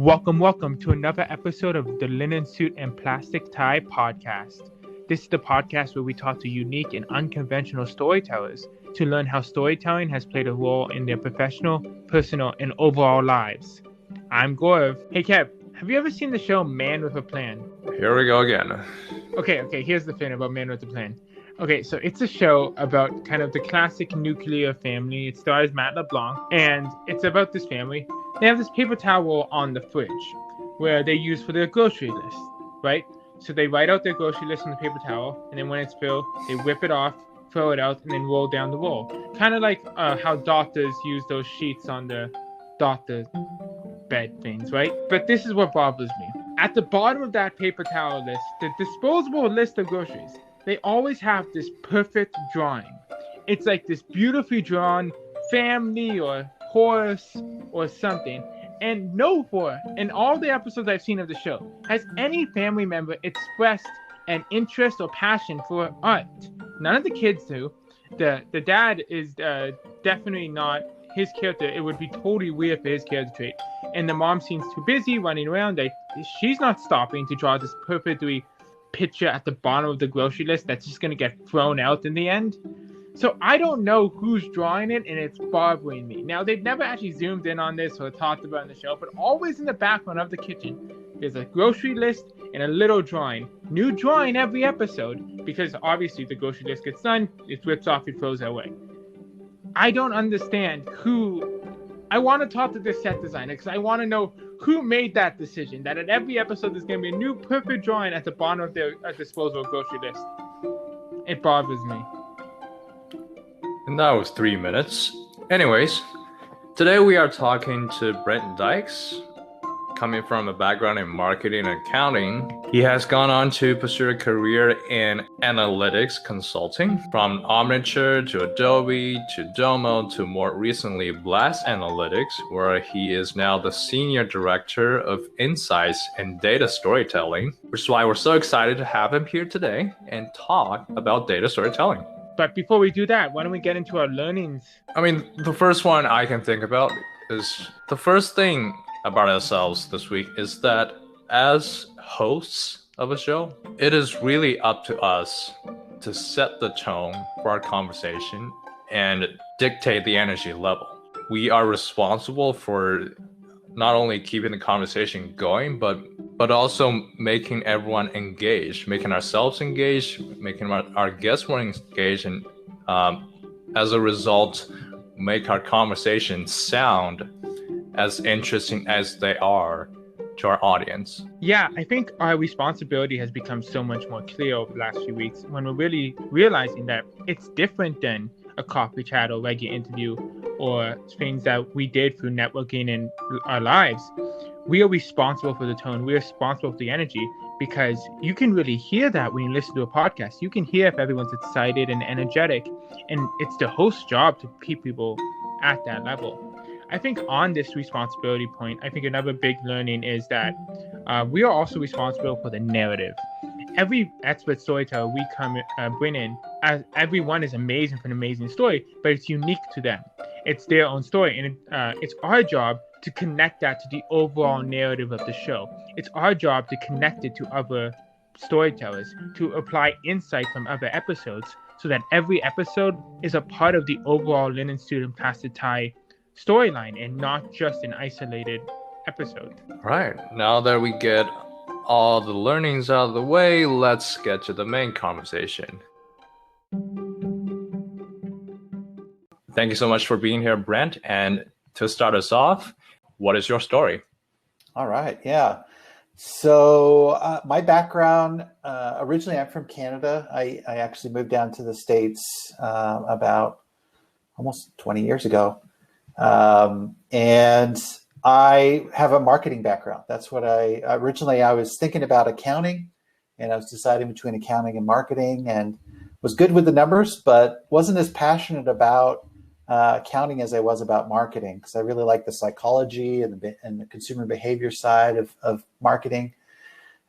Welcome to another episode of the Linen Suit and Plastic Tie podcast. This is the podcast where we talk to unique and unconventional storytellers to learn how storytelling has played a role in their professional, personal, and overall lives. I'm Gaurav. Hey Kev, have you ever seen the show Man with a Plan? Here we go again. Okay, here's the thing about Man with a Plan. Okay, so it's a show about kind of the classic nuclear family. It stars Matt LeBlanc, and it's about this family. They have this paper towel on the fridge where they use for their grocery list, right? So they write out their grocery list on the paper towel, and then when it's filled, they whip it off, throw it out, and then roll down the roll. Kind of like how doctors use those sheets on the doctor bed things, right? But this is what bothers me. At the bottom of that paper towel list, the disposable list of groceries, they always have this perfect drawing. It's like this beautifully drawn family or horse or something. And nowhere in all the episodes I've seen of the show has any family member expressed an interest or passion for art. None of the kids do. The dad is definitely not his character. It would be totally weird for his character trait. And the mom seems too busy running around. She's not stopping to draw this perfectly picture at the bottom of the grocery list that's just going to get thrown out in the end. So I don't know who's drawing it, and it's bothering me. Now, they've never actually zoomed in on this or talked about it in the show, but always in the background of the kitchen, there's a grocery list and a little drawing. New drawing every episode, because obviously the grocery list gets done, it rips off, it throws it away. I don't understand who... I want to talk to the set designer, because I want to know who made that decision, that at every episode there's going to be a new perfect drawing at the bottom of their disposable grocery list. It bothers me. And that was 3 minutes. Anyways, today we are talking to Brent Dykes. Coming from a background in marketing and accounting, he has gone on to pursue a career in analytics consulting, from Omniture to Adobe to Domo to more recently Blast Analytics, where he is now the Senior Director of Insights and Data Storytelling, which is why we're so excited to have him here today and talk about data storytelling. But before we do that, why don't we get into our learnings? I mean, the first one I can think about is the first thing about ourselves this week is that as hosts of a show, it is really up to us to set the tone for our conversation and dictate the energy level. We are responsible for not only keeping the conversation going, but also making everyone engaged, making ourselves engaged, making our guests more engaged, and as a result, make our conversation sound as interesting as they are to our audience. Yeah, I think our responsibility has become so much more clear over the last few weeks when we're really realizing that it's different than a coffee chat or regular interview or things that we did through networking in our lives. We are responsible for the tone. We are responsible for the energy, because you can really hear that when you listen to a podcast. You can hear if everyone's excited and energetic, and it's the host's job to keep people at that level. I think on this responsibility point, I think another big learning is that we are also responsible for the narrative. Every expert storyteller we bring in, everyone is amazing for an amazing story, but it's unique to them. It's their own story, and it's our job to connect that to the overall narrative of the show. It's our job to connect it to other storytellers, to apply insight from other episodes, so that every episode is a part of the overall Linen Suit and Plastic Tie storyline and not just an isolated episode. Right, now that we get all the learnings out of the way, let's get to the main conversation. Thank you so much for being here, Brent. And to start us off, what is your story? All right, yeah. So my background, originally I'm from Canada. I actually moved down to the States about almost 20 years ago. And I have a marketing background. That's what originally I was thinking about accounting, and I was deciding between accounting and marketing, and was good with the numbers, but wasn't as passionate about accounting as I was about marketing, because I really like the psychology and the consumer behavior side of marketing.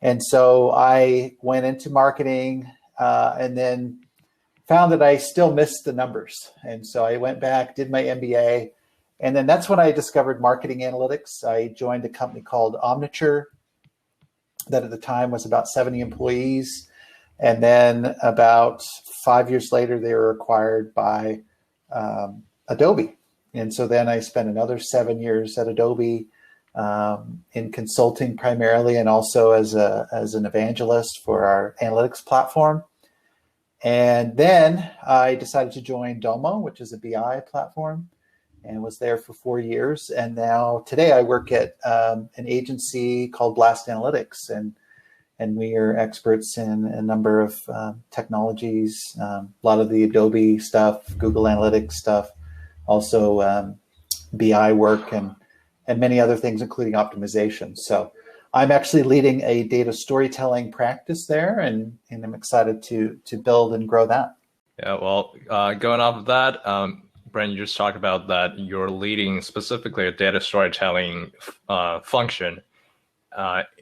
And so I went into marketing and then found that I still missed the numbers. And so I went back, did my MBA, And then that's when I discovered marketing analytics. I joined a company called Omniture that at the time was about 70 employees. And then about 5 years later, they were acquired by Adobe. And so then I spent another 7 years at Adobe in consulting primarily, and also as an evangelist for our analytics platform. And then I decided to join Domo, which is a BI platform, and was there for 4 years. And now today I work at an agency called Blast Analytics, and we are experts in a number of technologies, a lot of the Adobe stuff, Google Analytics stuff, also BI work, and many other things, including optimization. So I'm actually leading a data storytelling practice there, and I'm excited to build and grow that. Yeah, well, going off of that, Brent, you just talked about that you're leading specifically a data storytelling function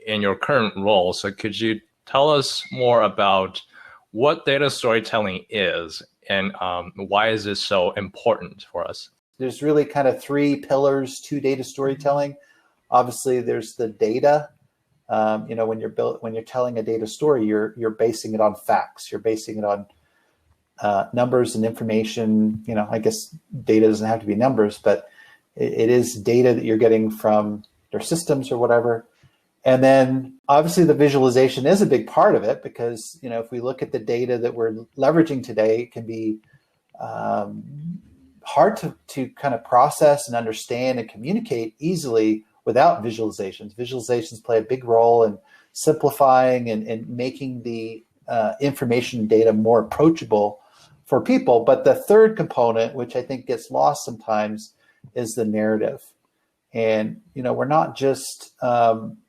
in your current role. So could you tell us more about what data storytelling is, and why is this so important for us? There's really kind of three pillars to data storytelling. Obviously, there's the data. When you're telling a data story, you're basing it on facts. You're basing it on numbers and information. I guess data doesn't have to be numbers, but it is data that you're getting from their systems or whatever. And then obviously the visualization is a big part of it, because if we look at the data that we're leveraging today, it can be hard to kind of process and understand and communicate easily without visualizations. Visualizations play a big role in simplifying and making the information and data more approachable for people. But the third component, which I think gets lost sometimes, is the narrative. And we're not just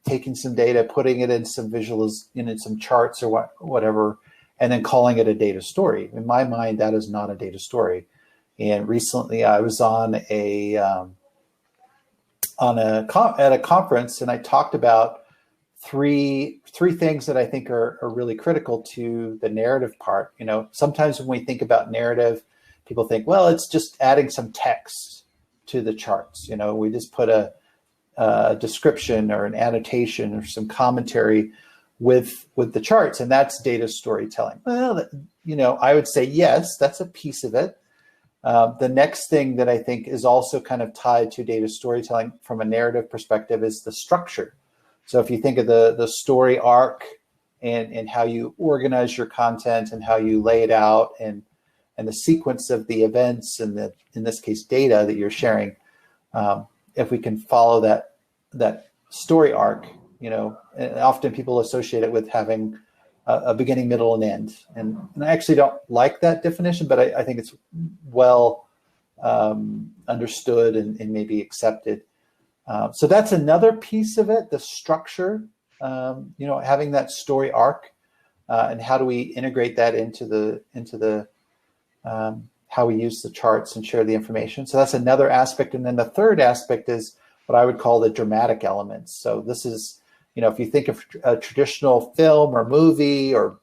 taking some data, putting it in some in some charts or whatever, and then calling it a data story. In my mind, that is not a data story. And recently, I was at a conference, and I talked about three things that I think are really critical to the narrative part. Sometimes when we think about narrative, people think, well, it's just adding some text to the charts. We just put a description or an annotation or some commentary with the charts, and that's data storytelling. Well, I would say yes, that's a piece of it. The next thing that I think is also kind of tied to data storytelling from a narrative perspective is the structure. So if you think of the story arc and how you organize your content and how you lay it out, and the sequence of the events and in this case, data that you're sharing, if we can follow that story arc, and often people associate it with having a beginning, middle, and end. And I actually don't like that definition, but I think it's well understood and maybe accepted. So that's another piece of it, the structure, having that story arc, and how do we integrate that into the how we use the charts and share the information. So that's another aspect. And then the third aspect is what I would call the dramatic elements. So this is, if you think of a traditional film or movie or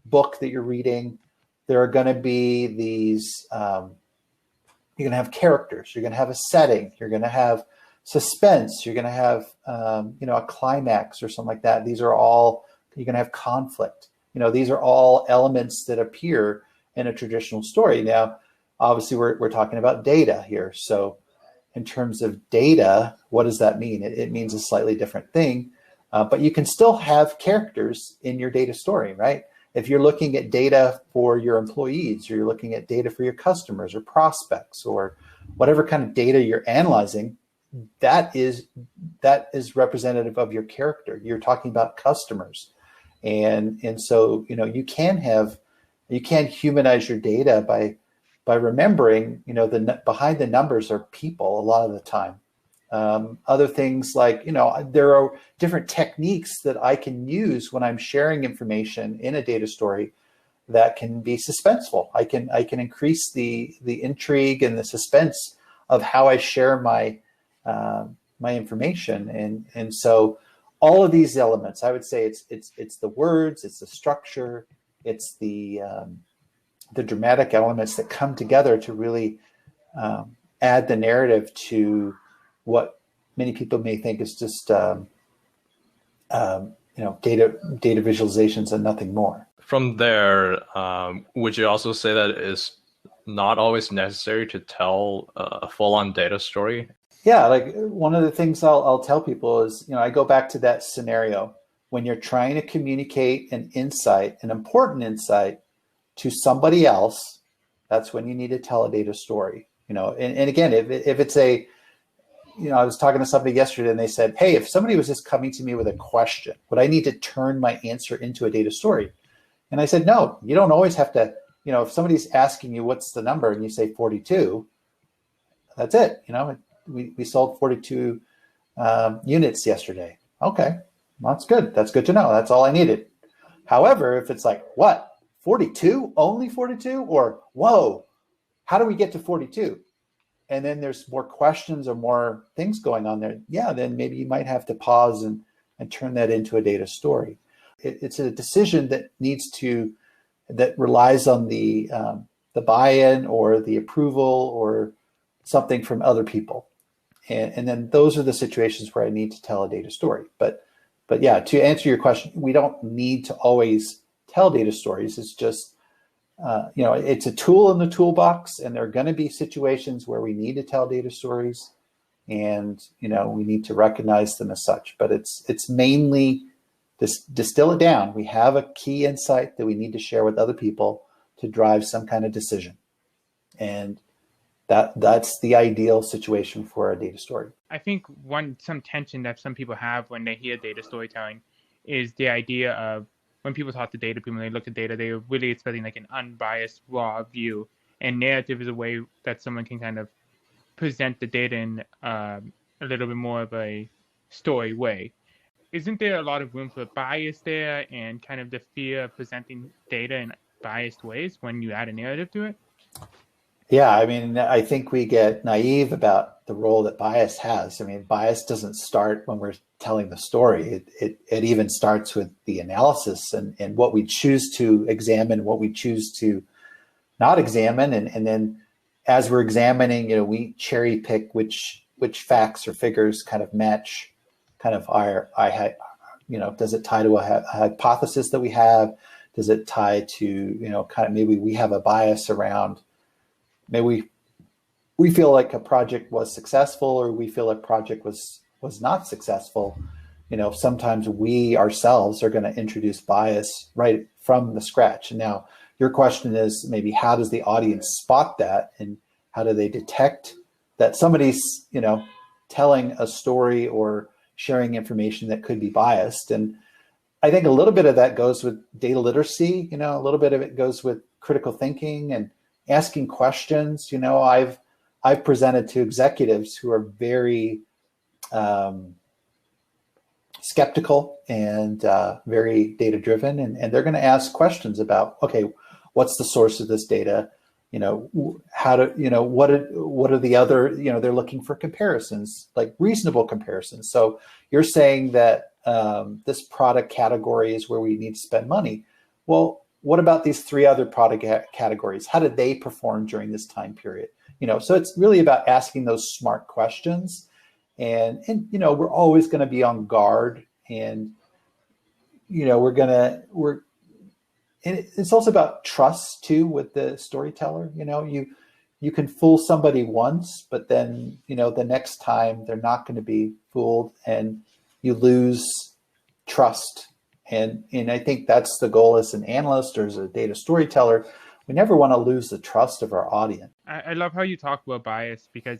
book that you're reading, there are going to be these, you're going to have characters, you're going to have a setting, you're going to have suspense, you're going to have, a climax or something like that. These are all, you're going to have conflict. These are all elements that appear in a traditional story. Now, obviously, we're talking about data here. So in terms of data, what does that mean? It means a slightly different thing. But you can still have characters in your data story, right? If you're looking at data for your employees, or you're looking at data for your customers or prospects, or whatever kind of data you're analyzing, that is representative of your character. You're talking about customers. And so, you can humanize your data by remembering, behind the numbers are people a lot of the time. Other things like, there are different techniques that I can use when I'm sharing information in a data story that can be suspenseful. I can increase the intrigue and the suspense of how I share my information. And so all of these elements, I would say it's the words, it's the structure, it's the dramatic elements that come together to really add the narrative to what many people may think is just data visualizations and nothing more. From there, would you also say that it's not always necessary to tell a full-on data story? Yeah, like one of the things I'll tell people is, I go back to that scenario when you're trying to communicate an insight, an important insight to somebody else. That's when you need to tell a data story. And again, if it's I was talking to somebody yesterday and they said, hey, if somebody was just coming to me with a question, would I need to turn my answer into a data story? And I said, no, you don't always have to, if somebody's asking you what's the number and you say 42, that's it. We sold 42 units yesterday. Okay, well, that's good. That's good to know. That's all I needed. However, if it's like, what, 42? Only 42? Or, whoa, how do we get to 42? And then there's more questions or more things going on there. Yeah, then maybe you might have to pause and turn that into a data story. It's a decision that relies on the buy-in or the approval or something from other people. And then those are the situations where I need to tell a data story. But yeah, to answer your question, we don't need to always tell data stories. It's just, it's a tool in the toolbox, and there are going to be situations where we need to tell data stories, and, we need to recognize them as such. But it's mainly distill it down. We have a key insight that we need to share with other people to drive some kind of decision. And that's the ideal situation for a data story. I think some tension that some people have when they hear data storytelling is the idea of when people talk to data people, they look at data, they're really expecting like an unbiased, raw view. And narrative is a way that someone can kind of present the data in a little bit more of a story way. Isn't there a lot of room for bias there and kind of the fear of presenting data in biased ways when you add a narrative to it? Yeah, I think we get naive about the role that bias has. Bias doesn't start when we're telling the story. It even starts with the analysis and what we choose to examine, what we choose to not examine. And then as we're examining, we cherry pick which facts or figures kind of match kind of does it tie to a hypothesis that we have? Does it tie to, kind of maybe we have a bias around, maybe we feel like a project was successful or we feel a project was not successful. Sometimes we ourselves are going to introduce bias right from the scratch. And now your question is maybe how does the audience spot that, and how do they detect that somebody's, telling a story or sharing information that could be biased? And I think a little bit of that goes with data literacy, a little bit of it goes with critical thinking and asking questions. I've presented to executives who are very skeptical and very data driven, and they're going to ask questions about, okay, what's the source of this data? What are the other, they're looking for comparisons, like reasonable comparisons. So you're saying that this product category is where we need to spend money. Well, what about these three other product categories? How did they perform during this time period? So it's really about asking those smart questions, and we're always going to be on guard, and it's also about trust too with the storyteller. You can fool somebody once, but then the next time they're not going to be fooled, and you lose trust. And I think that's the goal as an analyst or as a data storyteller. We never want to lose the trust of our audience. I love how you talk about bias because,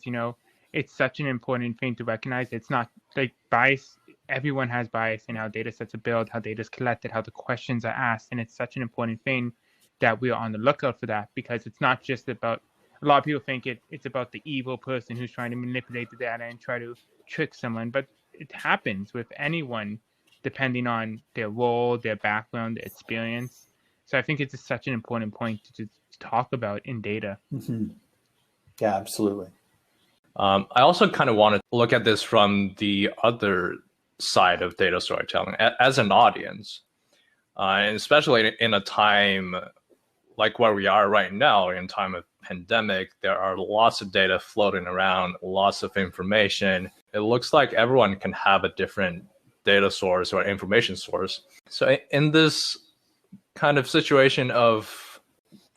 it's such an important thing to recognize. It's not like bias. Everyone has bias in how data sets are built, how data is collected, how the questions are asked. And it's such an important thing that we're on the lookout for that, because it's not just about, a lot of people think it's about the evil person who's trying to manipulate the data and try to trick someone. But it happens with anyone, depending on their role, their background, their experience. So I think it's such an important point to talk about in data. Mm-hmm. Yeah, absolutely. I also kind of want to look at this from the other side of data storytelling as an audience, and especially in a time like where we are right now, in time of pandemic, there are lots of data floating around, lots of information. It looks like everyone can have a different data source or information source. So in this kind of situation of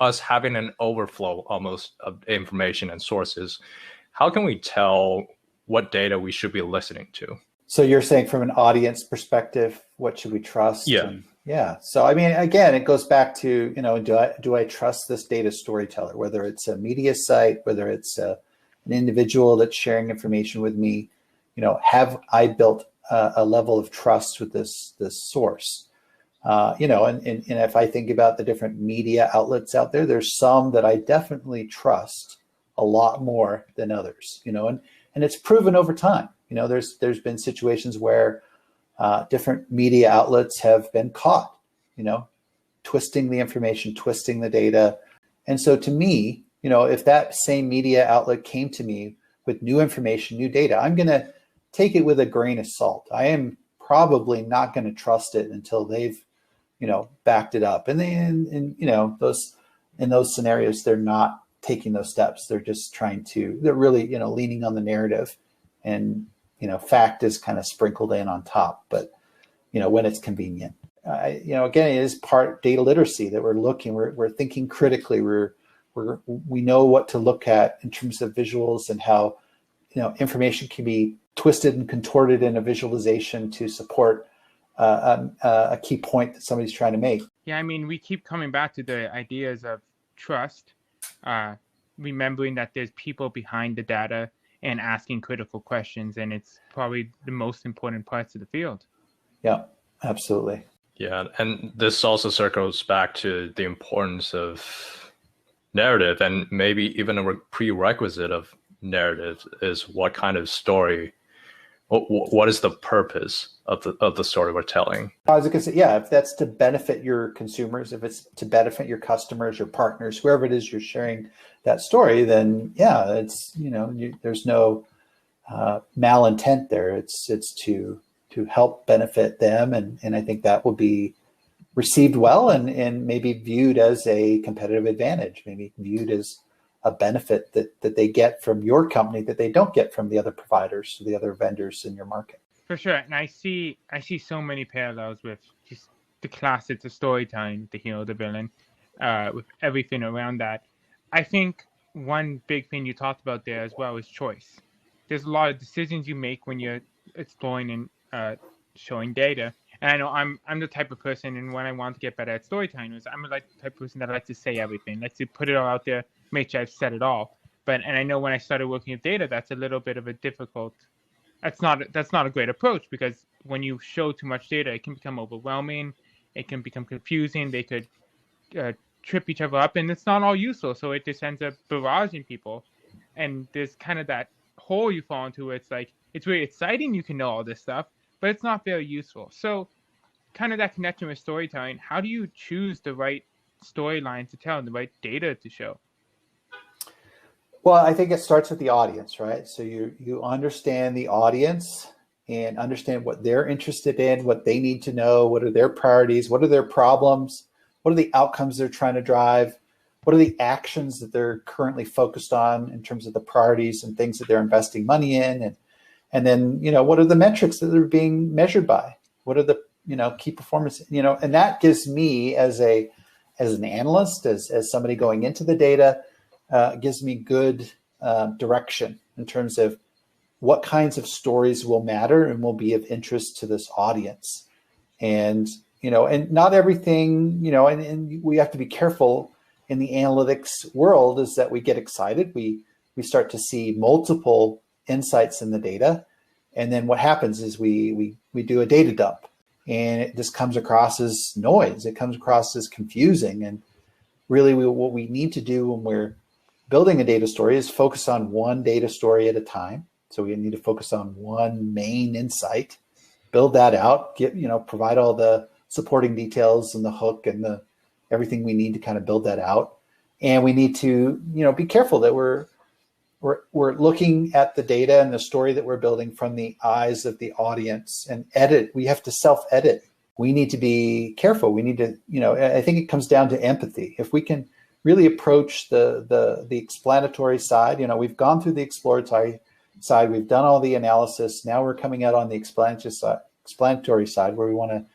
us having an overflow almost of information and sources, how can we tell what data we should be listening to? So you're saying from an audience perspective, what should we trust? Yeah. Yeah. So, I mean, again, it goes back to, do I trust this data storyteller, whether it's a media site, whether it's an individual that's sharing information with me, have I built a level of trust with this source? And if I think about the different media outlets out there, there's some that I definitely trust a lot more than others, and it's proven over time. There's been situations where different media outlets have been caught, twisting the information, twisting the data. And so to me, if that same media outlet came to me with new information, new data, I'm going to take it with a grain of salt. I am probably not going to trust it until they've, backed it up. And then, in those scenarios, they're not taking those steps. They're just they're really, leaning on the narrative, and, fact is kind of sprinkled in on top, but, when it's convenient. Again, it is part data literacy that we're thinking critically. We know what to look at in terms of visuals and how, information can be twisted and contorted in a visualization to support a key point that somebody's trying to make. Yeah, I mean, we keep coming back to the ideas of trust, remembering that there's people behind the data and asking critical questions, and it's probably the most important parts of the field. Yeah, absolutely. Yeah, and this also circles back to the importance of narrative, and maybe even a prerequisite of narrative is what kind of story, what is the purpose of the story we're telling. I was going to say, yeah, if that's to benefit your consumers, if it's to benefit your customers, your partners, whoever it is you're sharing that story, then yeah, it's, there's no malintent there. It's to help benefit them. And I think that will be received well and maybe viewed as a competitive advantage, maybe viewed as a benefit that they get from your company that they don't get from the other providers, the other vendors in your market. For sure. And I see so many parallels with just the classics of storytelling, the hero, the villain, with everything around that. I think one big thing you talked about there as well is choice. There's a lot of decisions you make when you're exploring and showing data. And I know I'm the type of person, and when I want to get better at storytelling, I'm the type of person that likes to say everything, likes to put it all out there, make sure I've said it all. And I know when I started working with data, that's a little bit of a difficult. That's not a great approach, because when you show too much data, it can become overwhelming. It can become confusing. They could trip each other up, and it's not all useful. So it just ends up barraging people. And there's kind of that hole you fall into where it's like, it's really exciting, you can know all this stuff, but it's not very useful. So kind of that connection with storytelling, how do you choose the right storyline to tell and the right data to show? Well, I think it starts with the audience, right? So you understand the audience and understand what they're interested in, what they need to know, what are their priorities, what are their problems, what are the outcomes they're trying to drive, what are the actions that they're currently focused on in terms of the priorities and things that they're investing money in, and then what are the metrics that they're being measured by, what are the key performance, and that gives me as an analyst, as somebody going into the data, gives me good direction in terms of what kinds of stories will matter and will be of interest to this audience. And, and not everything, and we have to be careful in the analytics world is that we get excited. We start to see multiple insights in the data. And then what happens is we do a data dump, and it just comes across as noise. It comes across as confusing. And really what we need to do when we're building a data story is focus on one data story at a time. So we need to focus on one main insight, build that out, provide all the supporting details and the hook and everything we need to kind of build that out. And we need to, be careful that we're looking at the data and the story that we're building from the eyes of the audience, and edit. We have to self-edit. We need to be careful. We need to, I think it comes down to empathy. If we can really approach the explanatory side. We've gone through the exploratory side, we've done all the analysis. Now we're coming out on the explanatory side where we want to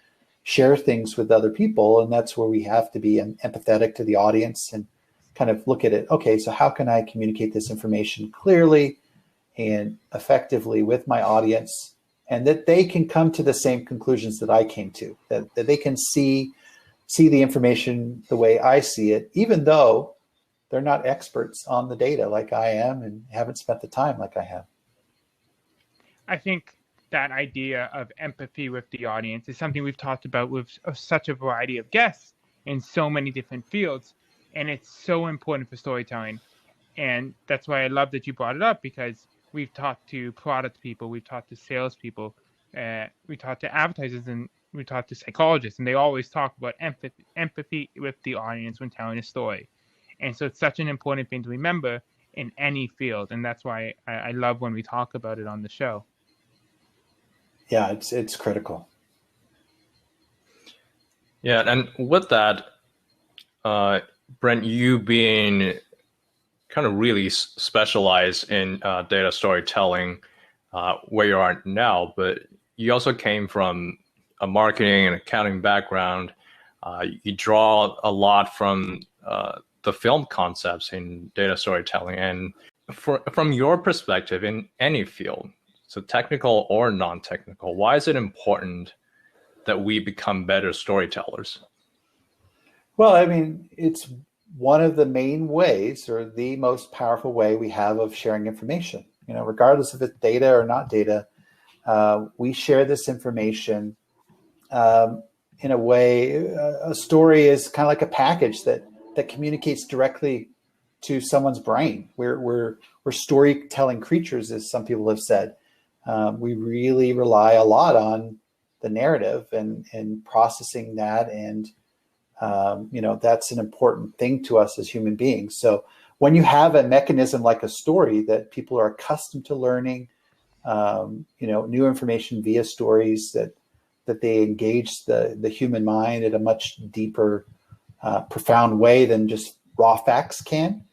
share things with other people, and that's where we have to be empathetic to the audience and kind of look at it. Okay, so how can I communicate this information clearly and effectively with my audience, and that they can come to the same conclusions that I came to, that they can see the information the way I see it, even though they're not experts on the data like I am and haven't spent the time like I have. I think that idea of empathy with the audience is something we've talked about with such a variety of guests in so many different fields. And it's so important for storytelling. And that's why I love that you brought it up, because we've talked to product people, we've talked to salespeople, we talked to advertisers, and we talked to psychologists, and they always talk about empathy with the audience when telling a story. And so it's such an important thing to remember in any field. And that's why I love when we talk about it on the show. Yeah, it's critical. Yeah, and with that, Brent, you being kind of really specialized in data storytelling, where you are now, but you also came from a marketing and accounting background. You draw a lot from the film concepts in data storytelling. And from your perspective in any field, so technical or non-technical, why is it important that we become better storytellers? Well, I mean, it's one of the main ways, or the most powerful way we have of sharing information. Regardless if it's data or not data, we share this information in a way. A story is kind of like a package that communicates directly to someone's brain. We're storytelling creatures, as some people have said. We really rely a lot on the narrative and processing that, and that's an important thing to us as human beings. So when you have a mechanism like a story that people are accustomed to learning, new information via stories, that they engage the human mind in a much deeper, profound way than just raw facts can,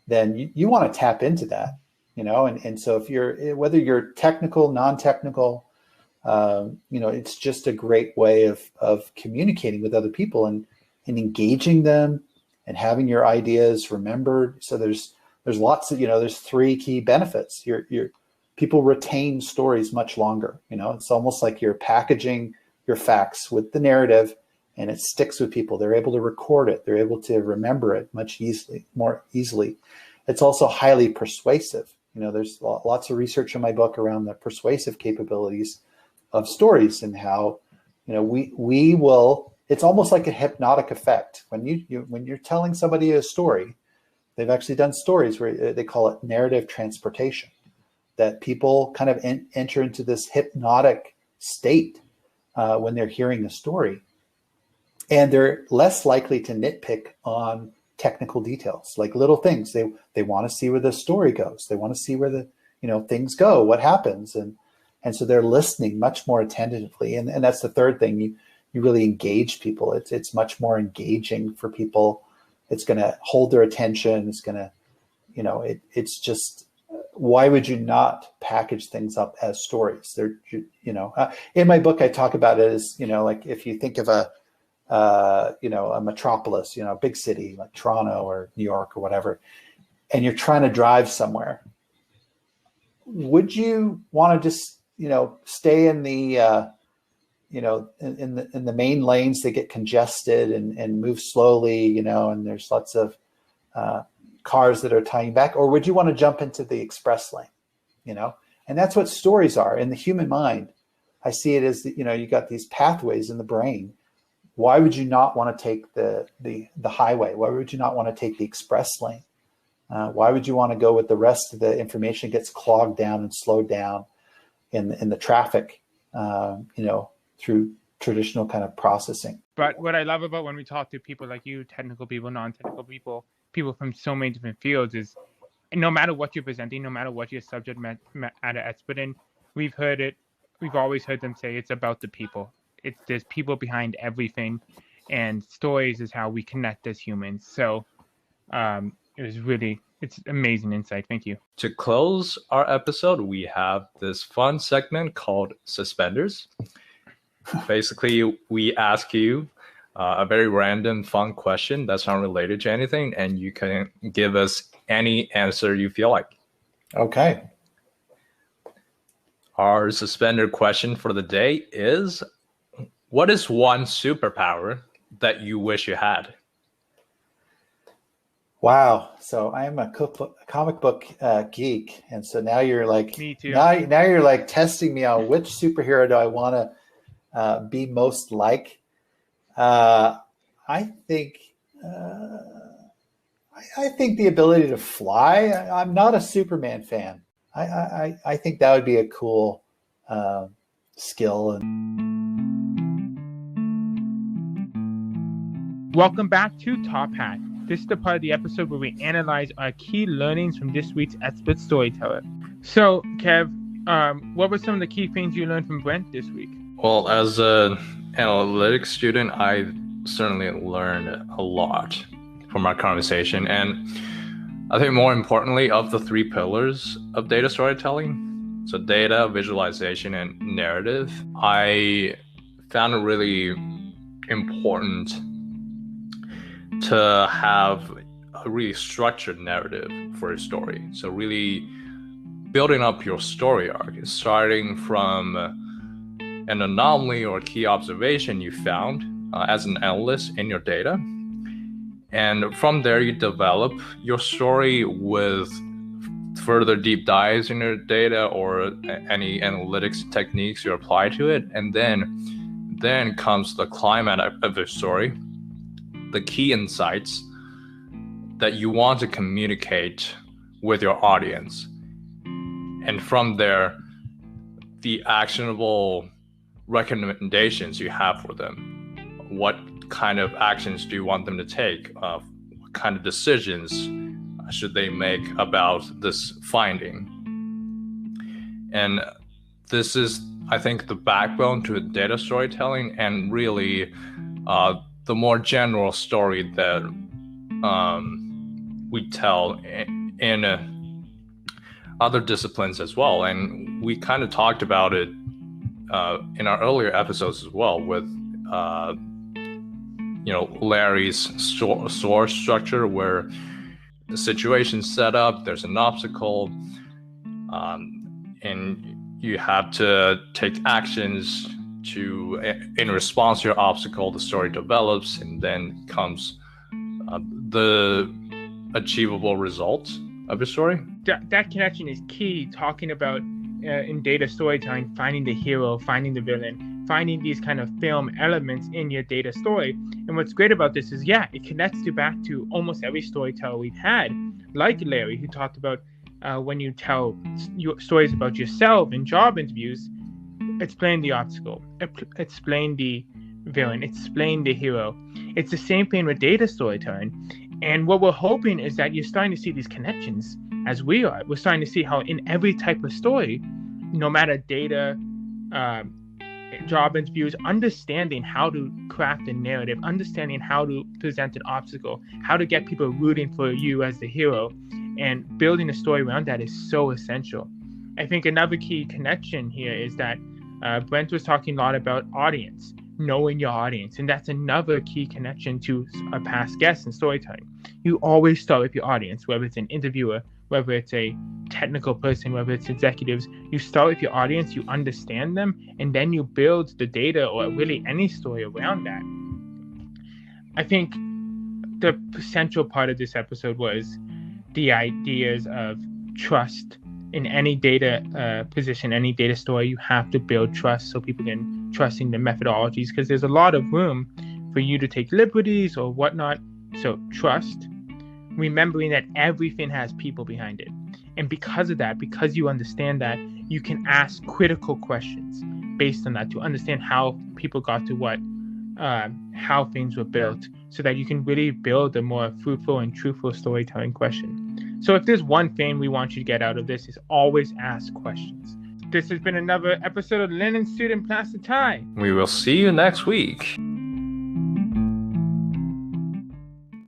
then you want to tap into that, and so whether you're technical, non-technical, it's just a great way of communicating with other people and engaging them and having your ideas remembered. So there's lots of, there's three key benefits. Your people retain stories much longer. It's almost like you're packaging your facts with the narrative, and it sticks with people. They're able to record it. They're able to remember it more easily. It's also highly persuasive. There's lots of research in my book around the persuasive capabilities of stories, and how, we will. It's almost like a hypnotic effect. When you're telling somebody a story, they've actually done stories where they call it narrative transportation, that people kind of enter into this hypnotic state when they're hearing a story, and they're less likely to nitpick on technical details, like little things. They want to see where the story goes. They want to see where the things go, what happens, and so they're listening much more attentively. And that's the third thing. You really engage people. It's much more engaging for people. It's going to hold their attention. It's going to, it's just, why would you not package things up as stories? They're, in my book, I talk about it as, like if you think of a metropolis, a big city like Toronto or New York or whatever, and you're trying to drive somewhere, would you want to just, stay in the, in the main lanes that get congested and move slowly, and there's lots of cars that are tying back? Or would you want to jump into the express lane? And that's what stories are in the human mind. I see it as, you got these pathways in the brain. Why would you not want to take the highway? Why would you not want to take the express lane? Why would you want to go with the rest of the information gets clogged down and slowed down in the traffic, through traditional kind of processing? But what I love about when we talk to people like you, technical people, non-technical people from so many different fields, is no matter what you're presenting, no matter what your subject matter expert in, we've always heard them say it's about the people. There's people behind everything, and stories is how we connect as humans. So It's amazing insight. Thank you. To close our episode, we have this fun segment called Suspenders. Basically, we ask you a very random, fun question that's not related to anything, and you can give us any answer you feel like. Okay. Our suspender question for the day is, what is one superpower that you wish you had? Wow. So I'm a comic book geek, and so now you're like, Me too. Now you're like testing me on which superhero do I want to be most like. I think the ability to fly. I'm not a Superman fan. I think that would be a cool skill. Welcome back to Top Hat. This is the part of the episode where we analyze our key learnings from this week's expert storyteller. So, Kev, what were some of the key things you learned from Brent this week? Well, as an analytics student, I certainly learned a lot from our conversation. And I think more importantly, of the three pillars of data storytelling, so data, visualization, and narrative, I found it really important to have a really structured narrative for a story. So really building up your story arc, starting from an anomaly or key observation you found as an analyst in your data. And from there, you develop your story with further deep dives in your data or any analytics techniques you apply to it. And then comes the climax of the story, the key insights that you want to communicate with your audience. And from there, the actionable recommendations you have for them. What kind of actions do you want them to take? What kind of decisions should they make about this finding? And this is, I think, the backbone to data storytelling, and really the more general story that we tell in other disciplines as well. And we kind of talked about it in our earlier episodes as well, with Larry's source structure, where the situation's set up, there's an obstacle, and you have to take actions in response to your obstacle. The story develops, and then comes the achievable results of your story. That connection is key, talking about in data storytelling, finding the hero, finding the villain, finding these kind of film elements in your data story. And what's great about this is, it connects you back to almost every storyteller we've had, like Larry, who talked about when you tell stories about yourself in job interviews, explain the obstacle, explain the villain, explain the hero. It's the same thing with data storytelling. And what we're hoping is that you're starting to see these connections as we are. We're starting to see how in every type of story, no matter data, job interviews, understanding how to craft a narrative, understanding how to present an obstacle, how to get people rooting for you as the hero, and building a story around that is so essential. I think another key connection here is that Brent was talking a lot about audience, knowing your audience, and that's another key connection to our past guests in storytelling. You always start with your audience, whether it's an interviewer, whether it's a technical person, whether it's executives. You start with your audience, you understand them, and then you build the data or really any story around that. I think the central part of this episode was the ideas of trust. In any data position, any data story, you have to build trust so people can trust in the methodologies, because there's a lot of room for you to take liberties or whatnot. So trust, remembering that everything has people behind it. And because of that, because you understand that, you can ask critical questions based on that to understand how people got to what, how things were built, so that you can really build a more fruitful and truthful storytelling question. So if there's one thing we want you to get out of this, is always ask questions. This has been another episode of Lennon Student Plastic Tie. We will see you next week.